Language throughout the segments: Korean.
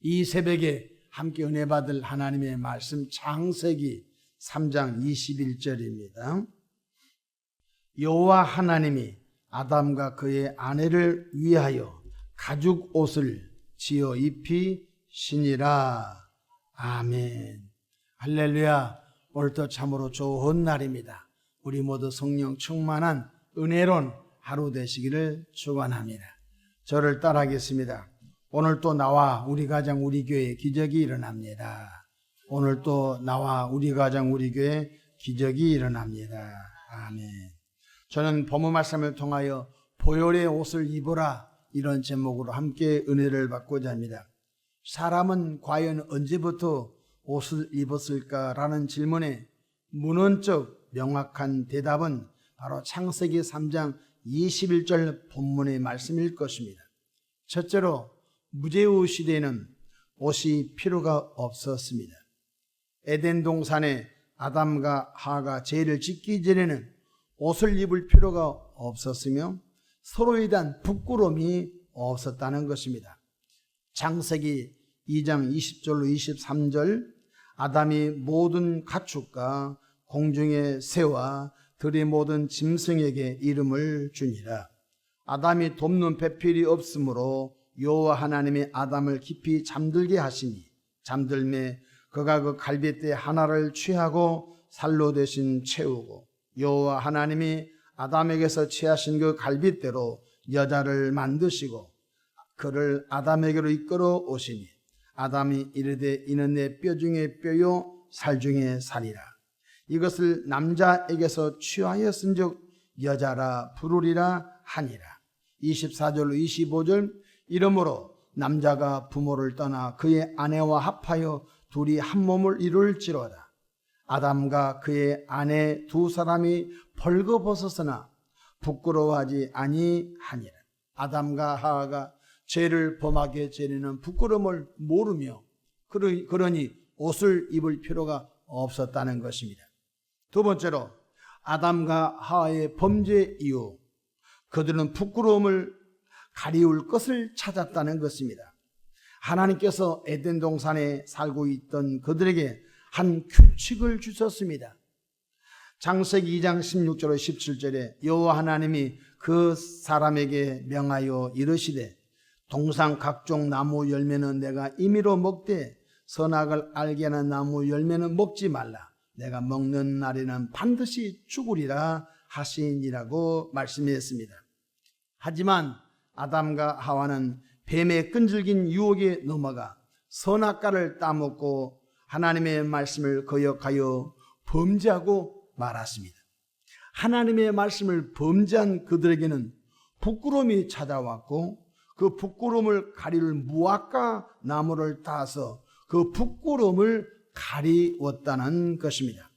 이 새벽에 함께 은혜 받을 하나님의 말씀 창세기 3장 21절입니다. 여호와 하나님이 아담과 그의 아내를 위하여 가죽 옷을 지어 입히시니라. 아멘. 할렐루야. 오늘도 참으로 좋은 날입니다. 우리 모두 성령 충만한 은혜로운 하루 되시기를 축원합니다. 저를 따라하겠습니다. 오늘 또 나와 우리 가정 우리 교회 기적이 일어납니다. 오늘 또 나와 우리 가정 우리 교회 기적이 일어납니다. 아멘. 저는 본문 말씀을 통하여 보혈의 옷을 입어라 이런 제목으로 함께 은혜를 받고자 합니다. 사람은 과연 언제부터 옷을 입었을까라는 질문에 문헌적 명확한 대답은 바로 창세기 3장 21절 본문의 말씀일 것입니다. 첫째로 무제후 시대에는 옷이 필요가 없었습니다. 에덴 동산에 아담과 하와가 죄를 짓기 전에는 옷을 입을 필요가 없었으며 서로에 대한 부끄러움이 없었다는 것입니다. 창세기 2장 20절로 23절 아담이 모든 가축과 공중의 새와 들의 모든 짐승에게 이름을 주니라. 아담이 돕는 배필이 없으므로 여호와 하나님이 아담을 깊이 잠들게 하시니 잠들매 그가 그 갈빗대 하나를 취하고 살로 대신 채우고 여호와 하나님이 아담에게서 취하신 그 갈빗대로 여자를 만드시고 그를 아담에게로 이끌어 오시니 아담이 이르되 이는 내 뼈 중에 뼈요 살 중에 살이라. 이것을 남자에게서 취하였은즉 여자라 부르리라 하니라. 24절로 25절 이러므로 남자가 부모를 떠나 그의 아내와 합하여 둘이 한 몸을 이룰지로다. 아담과 그의 아내 두 사람이 벌거벗었으나 부끄러워하지 아니하니라. 아담과 하와가 죄를 범하게 전에는 부끄러움을 모르며 그러니 옷을 입을 필요가 없었다는 것입니다. 두 번째로 아담과 하와의 범죄 이후 그들은 부끄러움을 가리울 것을 찾았다는 것입니다. 하나님께서 에덴 동산에 살고 있던 그들에게 한 규칙을 주셨습니다. 창세기 2장 16절로 17절에 여호와 하나님이 그 사람에게 명하여 이르시되 동산 각종 나무 열매는 내가 임의로 먹되 선악을 알게 하는 나무 열매는 먹지 말라. 내가 먹는 날에는 반드시 죽으리라 하시니라고 말씀했습니다. 하지만 아담과 하와는 뱀의 끈질긴 유혹에 넘어가 선악과를 따먹고 하나님의 말씀을 거역하여 범죄하고 말았습니다. 하나님의 말씀을 범죄한 그들에게는 부끄러움이 찾아왔고 그 부끄러움을 가리울 무화과 나무를 따서 그 부끄러움을 가리웠다는 것입니다.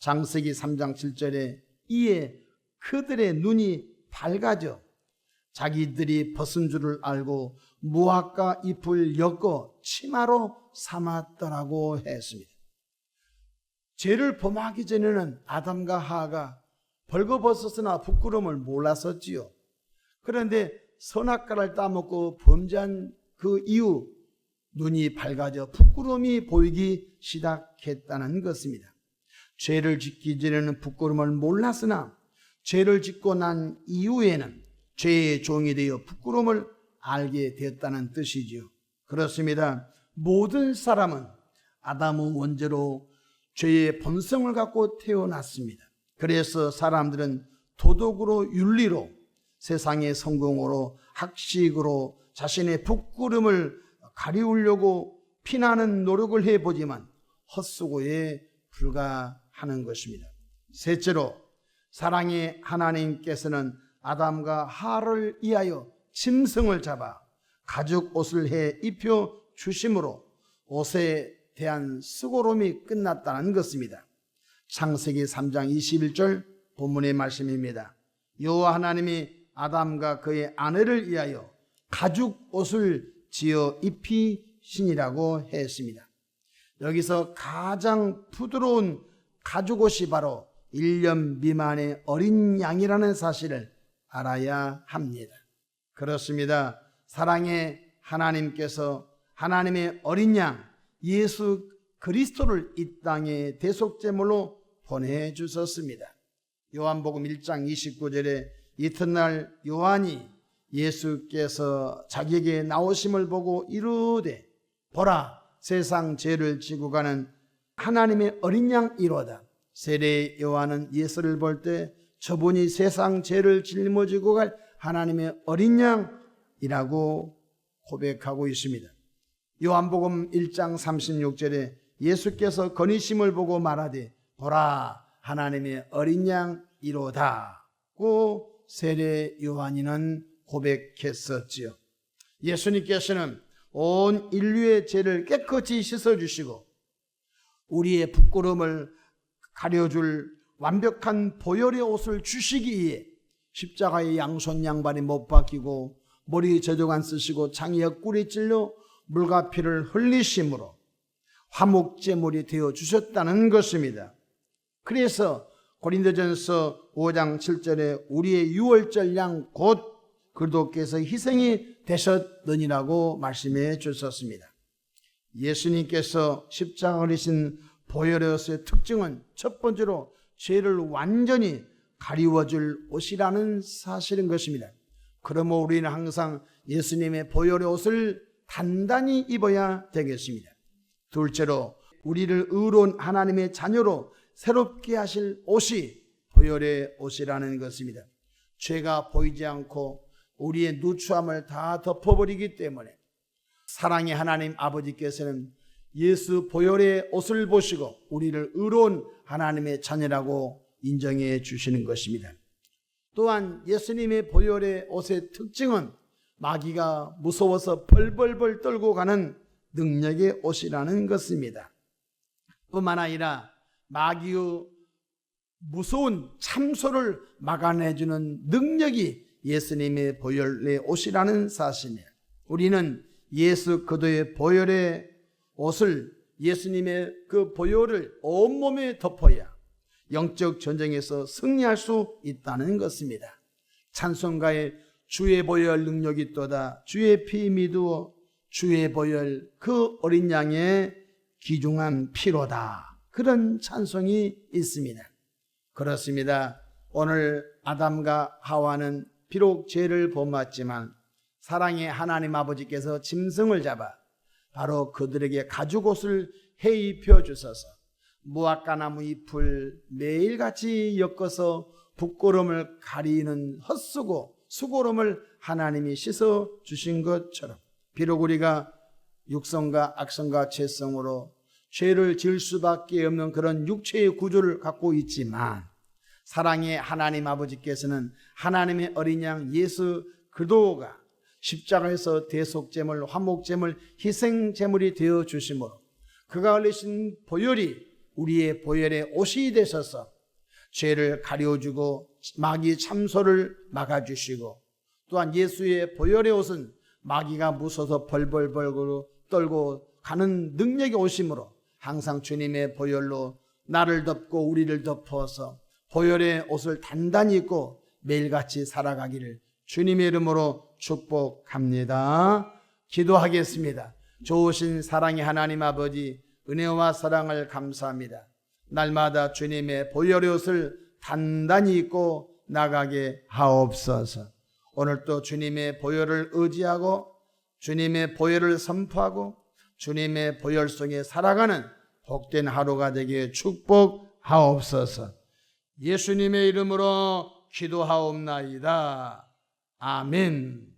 창세기 3장 7절에 이에 그들의 눈이 밝아져 자기들이 벗은 줄을 알고 무화과 잎을 엮어 치마로 삼았더라고 했습니다. 죄를 범하기 전에는 아담과 하와가 벌거벗었으나 부끄러움을 몰랐었지요. 그런데 선악과를 따먹고 범죄한 그 이후 눈이 밝아져 부끄러움이 보이기 시작했다는 것입니다. 죄를 짓기 전에는 부끄러움을 몰랐으나 죄를 짓고 난 이후에는 죄의 종이 되어 부끄러움을 알게 되었다는 뜻이죠. 그렇습니다. 모든 사람은 아담의 원죄로 죄의 본성을 갖고 태어났습니다. 그래서 사람들은 도덕으로 윤리로 세상의 성공으로 학식으로 자신의 부끄러움을 가리우려고 피나는 노력을 해보지만 헛수고에 불과하는 것입니다. 셋째로 사랑의 하나님께서는 아담과 하와를 위하여 짐승을 잡아 가죽 옷을 해 입혀 주심으로 옷에 대한 수고로움이 끝났다는 것입니다. 창세기 3장 21절 본문의 말씀입니다. 여호와 하나님이 아담과 그의 아내를 위하여 가죽 옷을 지어 입히시니라고 했습니다. 여기서 가장 부드러운 가죽 옷이 바로 1년 미만의 어린 양이라는 사실을 알아야 합니다. 그렇습니다. 사랑의 하나님께서 하나님의 어린 양 예수 그리스도를 이 땅에 대속제물로 보내주셨습니다. 요한복음 1장 29절에 이튿날 요한이 예수께서 자기에게 나오심을 보고 이르되 보라 세상 죄를 지고 가는 하나님의 어린 양이로다. 세례 요한은 예수를 볼 때 저분이 세상 죄를 짊어지고 갈 하나님의 어린 양이라고 고백하고 있습니다. 요한복음 1장 36절에 예수께서 건의심을 보고 말하되 보라 하나님의 어린 양이로다고 세례 요한이는 고백했었지요. 예수님께서는 온 인류의 죄를 깨끗이 씻어주시고 우리의 부끄러움을 가려줄 완벽한 보혈의 옷을 주시기에 십자가의 양손 양발에 못 박히고 머리에 저주관 쓰시고 창에 옆구리에 찔려 물과 피를 흘리심으로 화목제물이 되어 주셨다는 것입니다. 그래서 고린도전서 5장 7절에 우리의 유월절 양 곧 그리스도께서 희생이 되셨느니라고 말씀해 주셨습니다. 예수님께서 십자가를 지신 보혈의 옷의 특징은 첫 번째로 죄를 완전히 가리워줄 옷이라는 사실인 것입니다. 그러므로 우리는 항상 예수님의 보혈의 옷을 단단히 입어야 되겠습니다. 둘째로 우리를 의로운 하나님의 자녀로 새롭게 하실 옷이 보혈의 옷이라는 것입니다. 죄가 보이지 않고 우리의 누추함을 다 덮어버리기 때문에 사랑의 하나님 아버지께서는 예수 보혈의 옷을 보시고 우리를 의로운 하나님의 자녀라고 인정해 주시는 것입니다. 또한 예수님의 보혈의 옷의 특징은 마귀가 무서워서 벌벌벌 떨고 가는 능력의 옷이라는 것입니다. 뿐만 아니라 마귀의 무서운 참소를 막아내주는 능력이 예수님의 보혈의 옷이라는 사실이에요. 우리는 예수 그리스도의 보혈의 옷을 예수님의 그 보혈을 온몸에 덮어야 영적 전쟁에서 승리할 수 있다는 것입니다. 찬송가에 주의 보혈 능력이 있도다 주의 피 믿으어 주의 보혈 그 어린 양의 귀중한 피로다 그런 찬송이 있습니다. 그렇습니다. 오늘 아담과 하와는 비록 죄를 범했지만 사랑의 하나님 아버지께서 짐승을 잡아 바로 그들에게 가죽옷을 해 입혀 주셔서 무화과나무 잎을 매일같이 엮어서 부끄러움을 가리는 헛수고 수고로움을 하나님이 씻어 주신 것처럼 비록 우리가 육성과 악성과 죄성으로 죄를 지을 수밖에 없는 그런 육체의 구조를 갖고 있지만 사랑의 하나님 아버지께서는 하나님의 어린 양 예수 그리스도가 십자가에서 대속제물, 화목제물, 희생제물이 되어 주심으로 그가 흘리신 보혈이 우리의 보혈의 옷이 되셔서 죄를 가려주고 마귀 참소를 막아주시고 또한 예수의 보혈의 옷은 마귀가 무서워서 벌벌벌 떨고 가는 능력이 오심으로 항상 주님의 보혈로 나를 덮고 우리를 덮어서 보혈의 옷을 단단히 입고 매일같이 살아가기를 주님의 이름으로 축복합니다. 기도하겠습니다. 좋으신 사랑의 하나님 아버지 은혜와 사랑을 감사합니다. 날마다 주님의 보혈의 옷을 단단히 입고 나가게 하옵소서. 오늘도 주님의 보혈을 의지하고 주님의 보혈을 선포하고 주님의 보혈 속에 살아가는 복된 하루가 되게 축복하옵소서. 예수님의 이름으로 기도하옵나이다. 아멘.